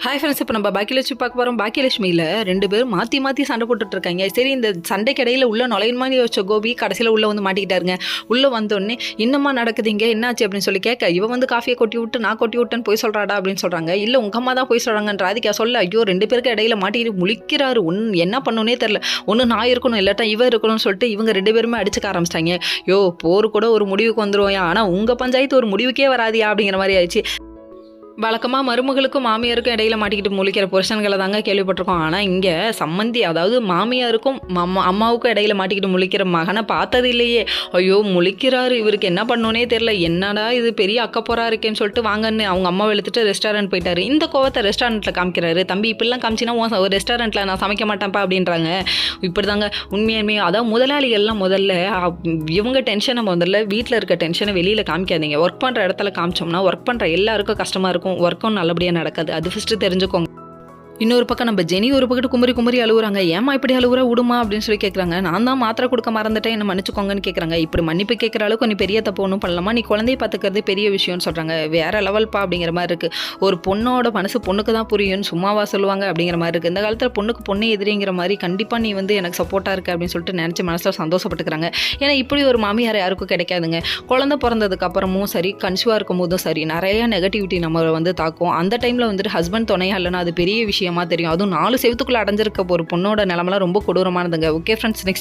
Hi friends, இப்போ நம்ம பாக்கியலட்சுமி பார்க்க போகிறோம். பாக்கியலட்சுமியில் 2 பேரும் மாற்றி சண்டை போட்டுட்டு இருக்காங்க. சரி, இந்த சண்டைக்கு இடையில உள்ள நுழையின் மாதிரி வச்ச கோபி கடைசியில் உள்ளே வந்து மாட்டிக்கிட்டாருங்க. உள்ளே வந்தோடனே இன்னமா நடக்குதுங்க, என்னாச்சு அப்படின்னு சொல்லி கேட்க, இவன் வந்து காஃபியை கொட்டி விட்டு நான் கொட்டி விட்டேன்னு போய் சொல்கிறாடா அப்படின்னு சொல்கிறாங்க. இல்லை உங்கள் அம்மா தான் போய் சொல்கிறாங்கன்ற ராதிகா சொல்ல, ஐயோ 2 பேருக்கு இடையில மாட்டிக்கிட்டு முழிக்கிறாரு. என்ன பண்ணணுன்னே தெரில. ஒன்று நான் இருக்கணும் இல்லாட்டா இவன் இருக்கணும்னு சொல்லிட்டு இவங்க 2 பேருமே அடிச்சுக்க ஆரம்பிச்சிட்டாங்க. யோ போர் கூட ஒரு முடிவுக்கு வந்துருவோம், ஆனால் உங்கள் பஞ்சாயத்து ஒரு முடிவுக்கே வராதியா அப்படிங்கிற மாதிரி ஆயிடுச்சு. வழக்கமாக மருமகளுக்கும் மாமியாருக்கும் இடையில மாட்டிக்கிட்டு முழிக்கிற புருஷன்களை தாங்க கேள்விப்பட்டிருக்கோம். ஆனால் இங்கே சம்மந்தி, அதாவது மாமியாருக்கும் அம்மாவுக்கும் இடையில மாட்டிக்கிட்டு முழிக்கிற மகனை பார்த்தது இல்லையே. ஐயோ முழிக்கிறாரு, இவருக்கு என்ன பண்ணோன்னே தெரில. என்னடா இது பெரிய அக்கப்போரா இருக்கேன்னு சொல்லிட்டு வாங்கன்னு அவங்க அம்மாவை எழுத்துட்டு ரெஸ்டாரண்ட் போயிட்டாரு. இந்த கோவத்தை ரெஸ்டாரண்ட்டில் காமிக்கிறாரு. தம்பி இப்படிலாம் காமிச்சின்னா ஒரு ரெஸ்டாரண்ட்டில் நான் சமைக்க மாட்டேன்ப்பா அப்படின்றாங்க. இப்படி தாங்க உண்மையுமே. அதாவது முதலாளிகள்லாம் முதல்ல இவங்க டென்ஷனை முதல்ல வீட்டில் இருக்க டென்ஷனை வெளியில் காமிக்காதீங்க. ஒர்க் பண்ணுற இடத்துல காமிச்சோம்னா ஒர்க் பண்ணுற எல்லாருக்கும் கஷ்டமாக இருக்கும், ஒர்க்கும் நல்லபடியாக நடக்காது. அது ஃபஸ்ட்டு தெரிஞ்சுக்கோங்க. இன்னொரு பக்கம் நம்ம ஜெனி ஒரு பக்கத்து குமரி அழுகுறாங்க. ஏமா இப்படி அழுகுற, விடுமா அப்படின்னு சொல்லி கேட்குறாங்க. நான் தான் மாத்திரை கொடுக்க மறந்துட்டேன், என்ன மன்னிச்சுக்கோங்கன்னு கேட்குறாங்க. இப்படி மன்னிப்பு கேட்குற அளவுக்கு நீ பெரிய தப்பு ஒன்றும் பண்ணலாமா, நீ குழந்தைய பார்த்துக்கிறது பெரிய விஷயம்னு சொல்கிறாங்க. வேற லெவல்ப்பா அப்படிங்கிற மாதிரி இருக்குது. ஒரு பொண்ணோட மனசு பொண்ணுக்கு தான் புரியும்னு சும்மாவா சொல்லுவாங்க அப்படிங்கிற மாதிரி இருக்குது. இந்த காலத்தில் பொண்ணு எதிரிங்கிற மாதிரி கண்டிப்பாக நீ வந்து எனக்கு சப்போர்ட்டாக இருக்குது அப்படின்னு சொல்லிட்டு நினச்சி மனசில் சந்தோஷப்பட்டுக்கிறாங்க. ஏன்னா இப்படி ஒரு மாமியார் யாருக்கும் கிடைக்காதுங்க. குழந்தை பிறந்ததுக்கு அப்புறமும் சரி, கன்சிவாக இருக்கும் போதும் சரி, நிறைய நெகட்டிவிட்டி நம்ம வந்து தாக்கும். அந்த டைமில் வந்துட்டு ஹஸ்பண்ட் துணையா இல்லைன்னா அது பெரிய விஷயம் தெரியும். அதுவும் 4 செவத்துக்குள்ள அடைஞ்சிருக்க ஒரு பொண்ணோட நிலமெல்லாம் ரொம்ப கொடூரமானதுங்க. Okay friends, next